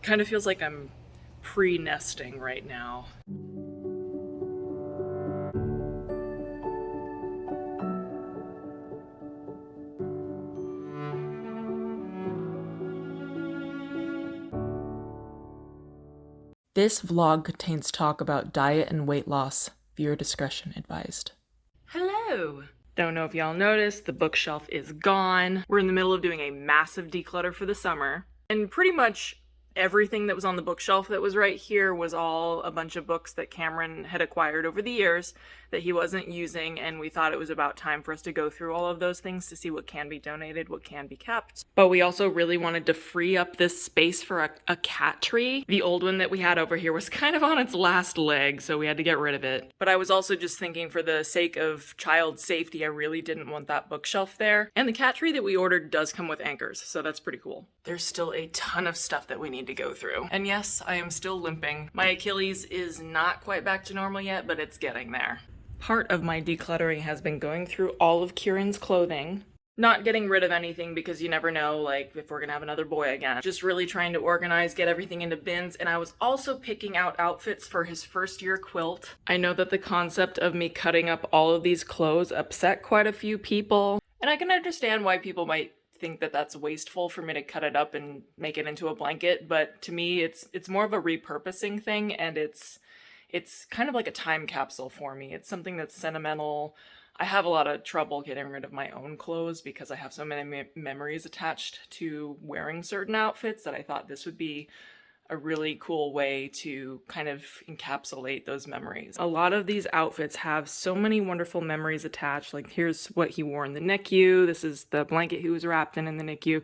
Kind of feels like I'm pre-nesting right now. This vlog contains talk about diet and weight loss. Viewer discretion advised. Hello! Don't know if y'all noticed, the bookshelf is gone. We're in the middle of doing a massive declutter for the summer. And pretty much everything that was on the bookshelf that was right here was all a bunch of books that Kameron had acquired over the years that he wasn't using, and we thought it was about time for us to go through all of those things to see what can be donated, what can be kept. But we also really wanted to free up this space for a cat tree. The old one that we had over here was kind of on its last leg, so we had to get rid of it. But I was also just thinking, for the sake of child safety, I really didn't want that bookshelf there. And the cat tree that we ordered does come with anchors, so that's pretty cool. There's still a ton of stuff that we need to go through. And yes, I am still limping. My Achilles is not quite back to normal yet, but it's getting there. Part of my decluttering has been going through all of Kieran's clothing. Not getting rid of anything because you never know, like, if we're gonna have another boy again. Just really trying to organize, get everything into bins, and I was also picking out outfits for his first year quilt. I know that the concept of me cutting up all of these clothes upset quite a few people, and I can understand why people might think that that's wasteful for me to cut it up and make it into a blanket, but to me it's more of a repurposing thing, and it's kind of like a time capsule for me. It's something that's sentimental. I have a lot of trouble getting rid of my own clothes because I have so many memories attached to wearing certain outfits that I thought this would be a really cool way to kind of encapsulate those memories. A lot of these outfits have so many wonderful memories attached. Like, here's what he wore in the NICU. This is the blanket he was wrapped in the NICU.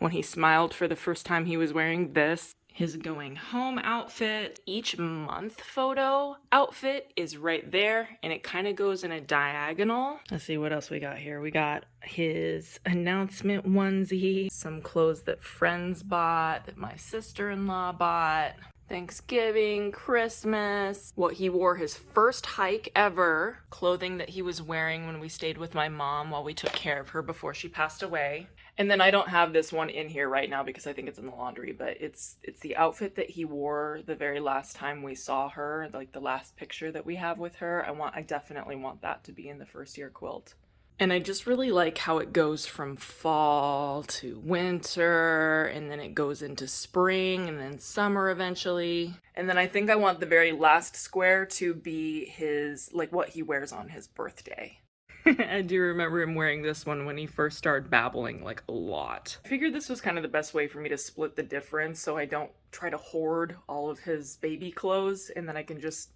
When he smiled for the first time, he was wearing this. His going home outfit, each month photo outfit is right there, and it kind of goes in a diagonal. Let's see what else we got here. We got his announcement onesie, some clothes that friends bought, that my sister-in-law bought, Thanksgiving, Christmas, what he wore his first hike ever, clothing that he was wearing when we stayed with my mom while we took care of her before she passed away. And then I don't have this one in here right now because I think it's in the laundry, but it's the outfit that he wore the very last time we saw her, like the last picture that we have with her. I definitely want that to be in the first year quilt. And I just really like how it goes from fall to winter, and then it goes into spring, and then summer eventually. And then I think I want the very last square to be his, like, what he wears on his birthday. I do remember him wearing this one when he first started babbling, like, a lot. I figured this was kind of the best way for me to split the difference so I don't try to hoard all of his baby clothes, and then I can just,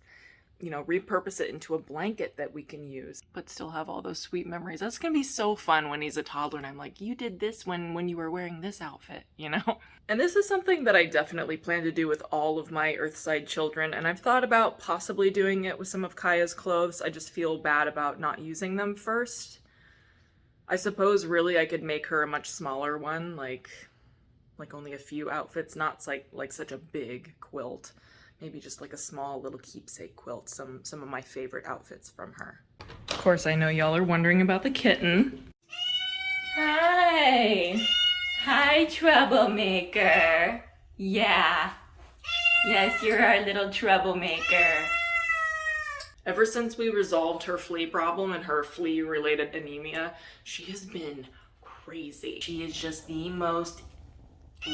you know, repurpose it into a blanket that we can use, but still have all those sweet memories. That's gonna be so fun when he's a toddler and I'm like, you did this when you were wearing this outfit, you know? And this is something that I definitely plan to do with all of my Earthside children, and I've thought about possibly doing it with some of Kaia's clothes. I just feel bad about not using them first. I suppose really I could make her a much smaller one, like only a few outfits, not like such a big quilt. Maybe just like a small little keepsake quilt, some of my favorite outfits from her. Of course, I know y'all are wondering about the kitten. Hi! Hi, troublemaker. Yeah. Yes, you're our little troublemaker. Ever since we resolved her flea problem and her flea-related anemia, she has been crazy. She is just the most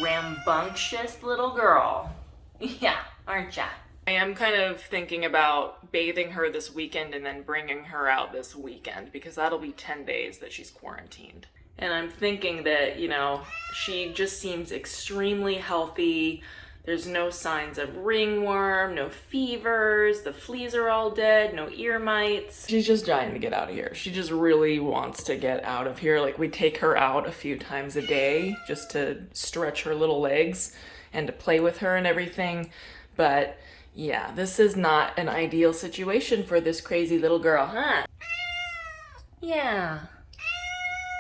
rambunctious little girl. Yeah, aren't ya? I am kind of thinking about bathing her this weekend and then bringing her out this weekend because that'll be 10 days that she's quarantined. And I'm thinking that, you know, she just seems extremely healthy. There's no signs of ringworm, no fevers, the fleas are all dead, no ear mites. She's just dying to get out of here. She just really wants to get out of here. Like, we take her out a few times a day just to stretch her little legs and to play with her and everything. But yeah, this is not an ideal situation for this crazy little girl, huh? Yeah.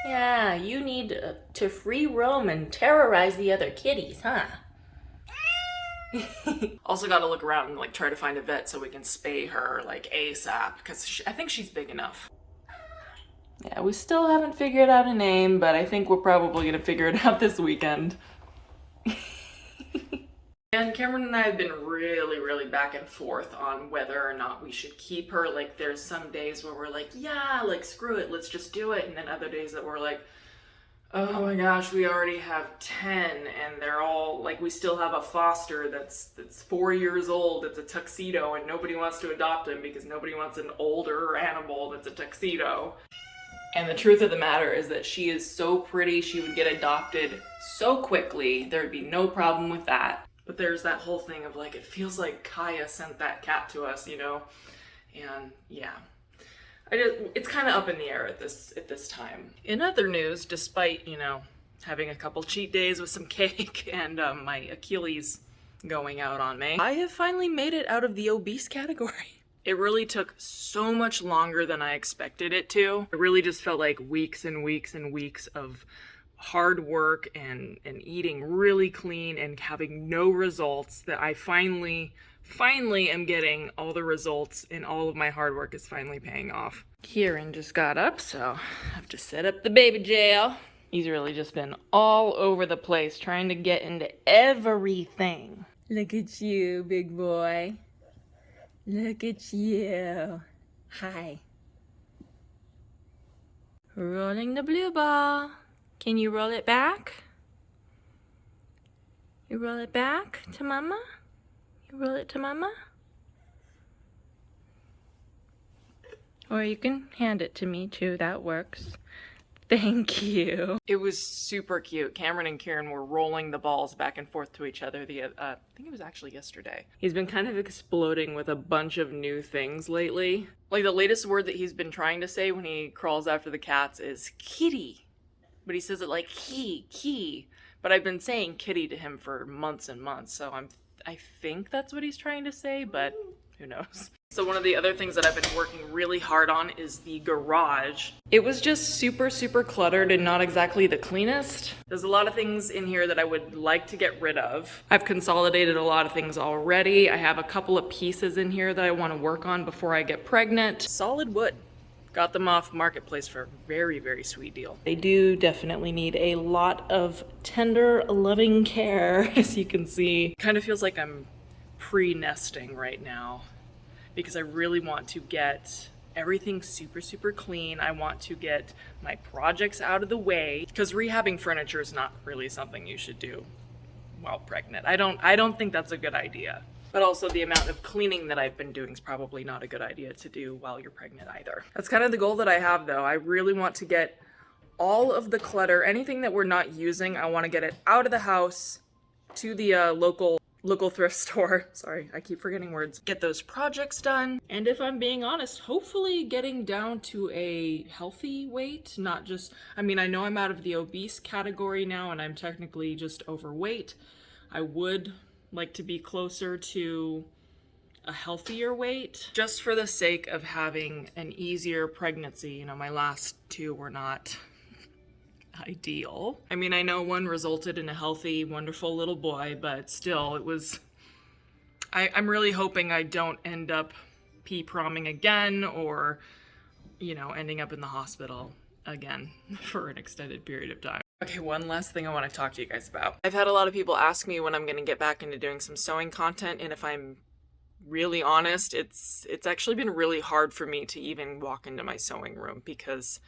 Yeah, you need to free roam and terrorize the other kitties, huh? Also gotta look around and like try to find a vet so we can spay her like ASAP because I think she's big enough. Yeah, we still haven't figured out a name, but I think we're probably gonna figure it out this weekend. And Cameron and I have been really back and forth on whether or not we should keep her. Like, there's some days where we're like, yeah, like, screw it, let's just do it. And then other days that we're like, oh my gosh, we already have 10 and they're all, like, we still have a foster that's 4 years old, it's a tuxedo, and nobody wants to adopt him because nobody wants an older animal that's a tuxedo. And the truth of the matter is that she is so pretty, she would get adopted so quickly, there'd be no problem with that. But there's that whole thing of like, it feels like Kaia sent that cat to us, you know? And yeah, it's kind of up in the air at this time. In other news, despite, you know, having a couple cheat days with some cake and my Achilles going out on me, I have finally made it out of the obese category. It really took so much longer than I expected it to. It really just felt like weeks and weeks and weeks of hard work and eating really clean and having no results that I finally am getting all the results, and all of my hard work is finally paying off. Kieran just got up, so I have to set up the baby jail. He's really just been all over the place trying to get into everything. Look at you, big boy. Look at you. Hi. Rolling the blue ball. Can you roll it back? You roll it back to mama? You roll it to mama? Or you can hand it to me too, that works. Thank you. It was super cute. Kameron and Kieran were rolling the balls back and forth to each other I think it was actually yesterday. He's been kind of exploding with a bunch of new things lately. Like, the latest word that he's been trying to say when he crawls after the cats is kitty. But he says it like key. But I've been saying kitty to him for months and months, so I think that's what he's trying to say, but who knows. So one of the other things that I've been working really hard on is the garage. It was just super cluttered and not exactly the cleanest. There's a lot of things in here that I would like to get rid of. I've consolidated a lot of things already. I have a couple of pieces in here that I want to work on before I get pregnant. Solid wood. Got them off Marketplace for a very sweet deal. They do definitely need a lot of tender, loving care, as you can see. Kind of feels like I'm pre-nesting right now because I really want to get everything super clean. I want to get my projects out of the way because rehabbing furniture is not really something you should do while pregnant. I don't think that's a good idea. But also the amount of cleaning that I've been doing is probably not a good idea to do while you're pregnant either. That's kind of the goal that I have though. I really want to get all of the clutter, anything that we're not using, I want to get it out of the house to the local thrift store. Sorry, I keep forgetting words. Get those projects done. And if I'm being honest, hopefully getting down to a healthy weight, not just, I mean, I know I'm out of the obese category now and I'm technically just overweight. I would like to be closer to a healthier weight just for the sake of having an easier pregnancy. You know, my last two were not ideal. I mean, I know one resulted in a healthy, wonderful little boy, but still it was, I'm really hoping I don't end up pee-promming again or, you know, ending up in the hospital again for an extended period of time. Okay, one last thing I want to talk to you guys about. I've had a lot of people ask me when I'm going to get back into doing some sewing content, and if I'm really honest, it's actually been really hard for me to even walk into my sewing room because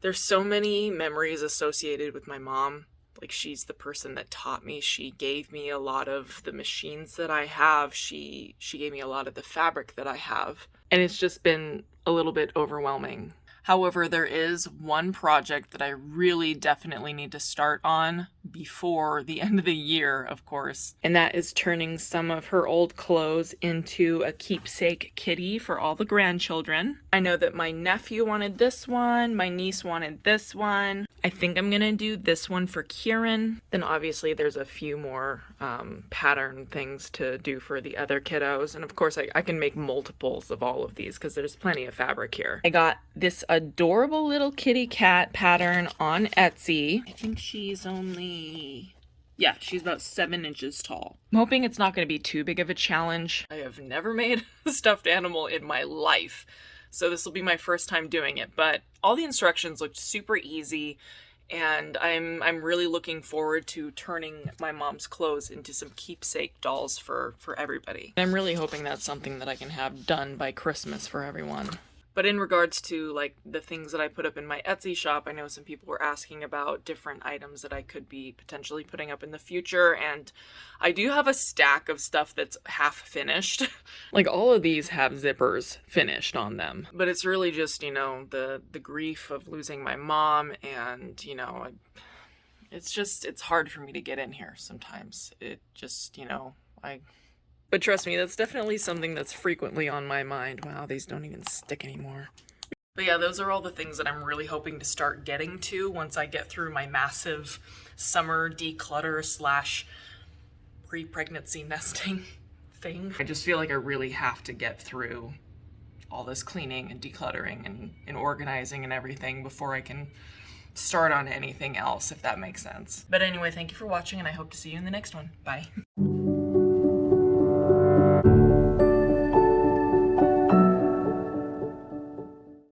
there's so many memories associated with my mom. Like, she's the person that taught me. She gave me a lot of the machines that I have. She gave me a lot of the fabric that I have. And it's just been a little bit overwhelming. However, there is one project that I really definitely need to start on before the end of the year, of course. And that is turning some of her old clothes into a keepsake kitty for all the grandchildren. I know that my nephew wanted this one, my niece wanted this one. I think I'm gonna do this one for Kieran. Then obviously there's a few more pattern things to do for the other kiddos. And of course I can make multiples of all of these because there's plenty of fabric here. I got this adorable little kitty cat pattern on Etsy. I think she's only, yeah, she's about 7 inches tall. I'm hoping it's not going to be too big of a challenge. I have never made a stuffed animal in my life, so this will be my first time doing it, but all the instructions looked super easy, And I'm really looking forward to turning my mom's clothes into some keepsake dolls for everybody. I'm really hoping that's something that I can have done by Christmas for everyone. But in regards to like the things that I put up in my Etsy shop, I know some people were asking about different items that I could be potentially putting up in the future, and I do have a stack of stuff that's half finished. Like all of these have zippers finished on them, but it's really just, you know, the grief of losing my mom, and you know, it's hard for me to get in here sometimes. It just, you know, But trust me, that's definitely something that's frequently on my mind. Wow, these don't even stick anymore. But yeah, those are all the things that I'm really hoping to start getting to once I get through my massive summer declutter slash pre-pregnancy nesting thing. I just feel like I really have to get through all this cleaning and decluttering and organizing and everything before I can start on anything else, if that makes sense. But anyway, thank you for watching, and I hope to see you in the next one. Bye.